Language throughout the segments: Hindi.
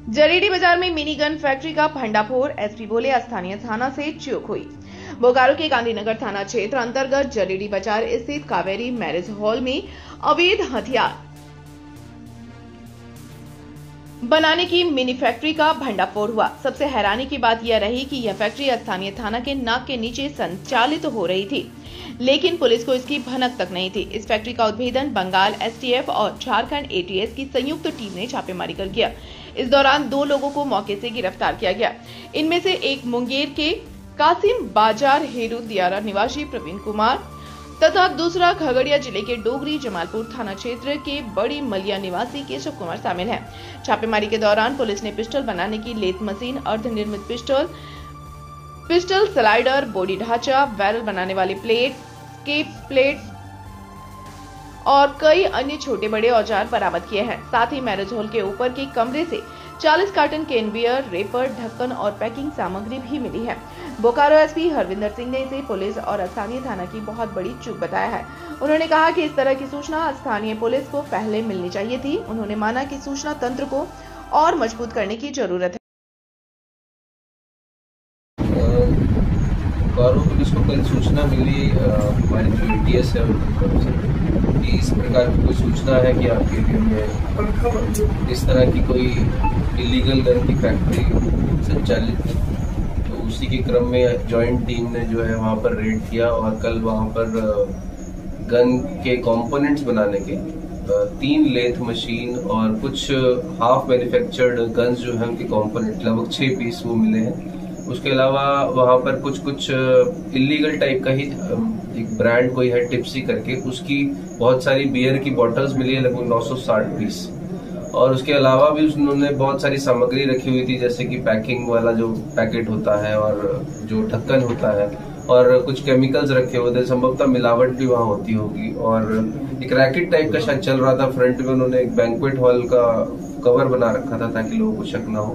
जरीडी बाजार में मिनी गन फैक्ट्री का भंडाफोड़, एसपी बोले स्थानीय थाना से चूक हुई। बोकारो के गांधीनगर थाना क्षेत्र अंतर्गत जरीडी बाजार स्थित कावेरी मैरिज हॉल में अवैध हथियार बनाने की मिनी फैक्ट्री का भंडाफोड़ हुआ। सबसे हैरानी की बात यह रही कि यह फैक्ट्री स्थानीय थाना के नाक के नीचे संचालित हो रही थी, लेकिन पुलिस को इसकी भनक तक नहीं थी। इस फैक्ट्री का उद्भेदन बंगाल एसटीएफ और झारखंड एटीएस की संयुक्त टीम ने छापेमारी कर किया। इस दौरान 2 लोगों को मौके से गिरफ्तार किया गया। इनमें से एक मुंगेर के कासिम बाजार हेरू दियारा निवासी प्रवीण कुमार तथा दूसरा खगड़िया जिले के डोगरी जमालपुर थाना क्षेत्र के बड़ी मलिया निवासी केशव कुमार शामिल हैं। छापेमारी के दौरान पुलिस ने पिस्टल बनाने की लेथ मशीन, अर्धनिर्मित पिस्टल स्लाइडर, बॉडी ढांचा, बैरल बनाने वाली प्लेट और कई अन्य छोटे बड़े औजार बरामद किए हैं। साथ ही मैरिज हॉल के ऊपर के कमरे से 40 कार्टन कैन बियर, रेपर, ढक्कन और पैकिंग सामग्री भी मिली है। बोकारो एसपी हरविंदर सिंह ने इसे पुलिस और स्थानीय थाना की बहुत बड़ी चूक बताया है। उन्होंने कहा कि इस तरह की सूचना स्थानीय पुलिस को पहले मिलनी चाहिए थी। उन्होंने माना कि सूचना तंत्र को और मजबूत करने की जरूरत है। बोकारो पुलिस को कल सूचना मिली हमारी जो एटीएस है उनकी तरफ से कि इस प्रकार की कोई सूचना है कि आपके एरिया में इस तरह की कोई इलीगल गन की फैक्ट्री संचालित है। तो उसी के क्रम में जॉइंट टीम ने जो है वहाँ पर रेड किया और कल वहाँ पर गन के कंपोनेंट्स बनाने के 3 लेथ मशीन और कुछ हाफ मैन्युफैक्चर्ड गन्स जो है उनके कंपोनेंट लगभग 6 पीस वो मिले हैं। उसके अलावा वहाँ पर कुछ इलीगल टाइप का ही एक ब्रांड कोई है टिप्सी करके, उसकी बहुत सारी बियर की बॉटल्स मिली है लगभग 960 पीस। और उसके अलावा भी उन्होंने बहुत सारी सामग्री रखी हुई थी, जैसे कि पैकिंग वाला जो पैकेट होता है और जो ढक्कन होता है और कुछ केमिकल्स रखे हुए थे। संभवतः मिलावट भी वहाँ होती होगी। और एक रैकेट टाइप का शायद चल रहा था। फ्रंट में उन्होंने एक बैंक्वेट हॉल का कवर बना रखा था ताकि लोगों को शक ना हो।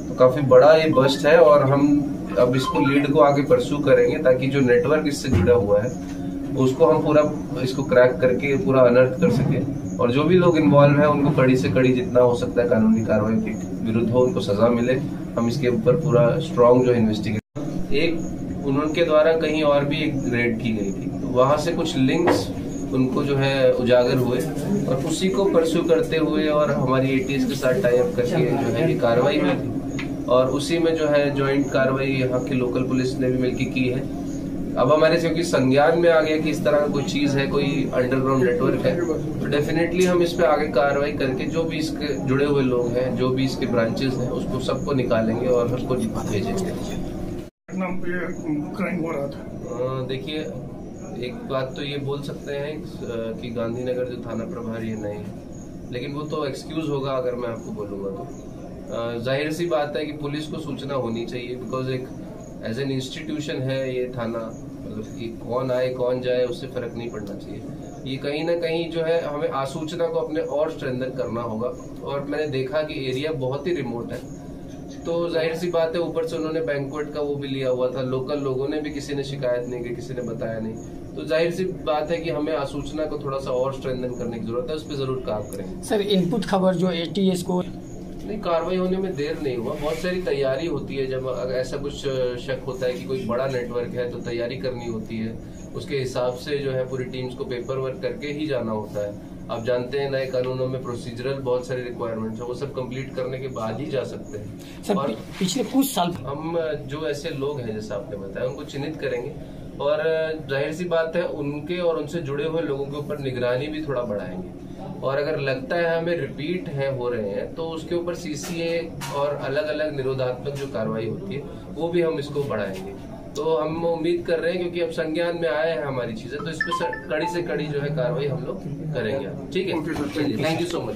तो काफी बड़ा ये बस्ट है और हम अब इसको लीड को आगे परस्यू करेंगे ताकि जो नेटवर्क इससे जुड़ा हुआ है उसको हम पूरा इसको क्रैक करके पूरा अनर्थ कर सके और जो भी लोग इन्वॉल्व है उनको कड़ी से कड़ी जितना हो सकता है कानूनी कार्रवाई के विरुद्ध हो, उनको सजा मिले। हम इसके ऊपर पूरा स्ट्रॉन्ग जो इन्वेस्टिगेशन, एक उनके द्वारा कहीं और भी एक रेड की गई थी, तो वहां से कुछ लिंक्स उनको जो है उजागर हुए और उसी को परस्यू करते हुए और हमारी एटीएस के साथ टाई अप करके जो है ये कार्रवाई हुई थी। और उसी में जो है ज्वाइंट कार्रवाई यहाँ की लोकल पुलिस ने भी मिलकर की है। अब हमारे क्योंकि संज्ञान में आ गया कि इस तरह का कोई चीज है, कोई अंडरग्राउंड नेटवर्क है, तो डेफिनेटली हम इस पे आगे कार्रवाई करके जो भी इसके जुड़े हुए लोग हैं, जो भी इसके ब्रांचेस हैं, उसको सबको निकालेंगे और सबको भेजेंगे। क्राइम हो रहा था। देखिए, एक बात तो ये बोल सकते हैं कि गांधीनगर जो थाना प्रभारी है नहीं है, लेकिन वो तो एक्सक्यूज होगा अगर मैं आपको बोलूंगा तो। जाहिर सी बात है कि पुलिस को सूचना होनी चाहिए, बिकॉज एक एज एन इंस्टीट्यूशन है ये थाना, मतलब कि कौन आए कौन जाए उससे फर्क नहीं पड़ना चाहिए। ये कहीं ना कहीं जो है हमें आसूचना को अपने और स्ट्रेंथन करना होगा। और मैंने देखा कि एरिया बहुत ही रिमोट है, तो जाहिर सी बात है ऊपर से उन्होंने बैंक्वेट का वो भी लिया हुआ था। लोकल लोगों ने भी, किसी ने शिकायत नहीं की, किसी ने बताया नहीं, तो जाहिर सी बात है कि हमें आसूचना को थोड़ा सा और स्ट्रेंथन करने की जरूरत है। उस पर जरूर काम करेंगे। सर, इनपुट खबर जो एटीएस को नहीं, कार्रवाई होने में देर नहीं हुआ। बहुत सारी तैयारी होती है। जब अगर ऐसा कुछ शक होता है कि कोई बड़ा नेटवर्क है तो तैयारी करनी होती है। उसके हिसाब से जो है पूरी टीम्स को पेपर वर्क करके ही जाना होता है। आप जानते हैं नए कानूनों में प्रोसीजरल बहुत सारी रिक्वायरमेंट्स है, वो सब कंप्लीट करने के बाद ही जा सकते हैं। सर, और पिछले कुछ साल हम जो ऐसे लोग हैं जैसा आपने बताया उनको चिन्हित करेंगे और जाहिर सी बात है उनके और उनसे जुड़े हुए लोगों के ऊपर निगरानी भी थोड़ा बढ़ाएंगे। और अगर लगता है हमें रिपीट हो रहे हैं तो उसके ऊपर सीसीए और अलग अलग निरोधात्मक जो कार्रवाई होती है वो भी हम इसको बढ़ाएंगे। तो हम उम्मीद कर रहे हैं, क्योंकि अब संज्ञान में आया है हमारी चीजें, तो इस पे कड़ी से कड़ी जो है कार्रवाई हम लोग करेंगे। ठीक है, थैंक यू सो मच।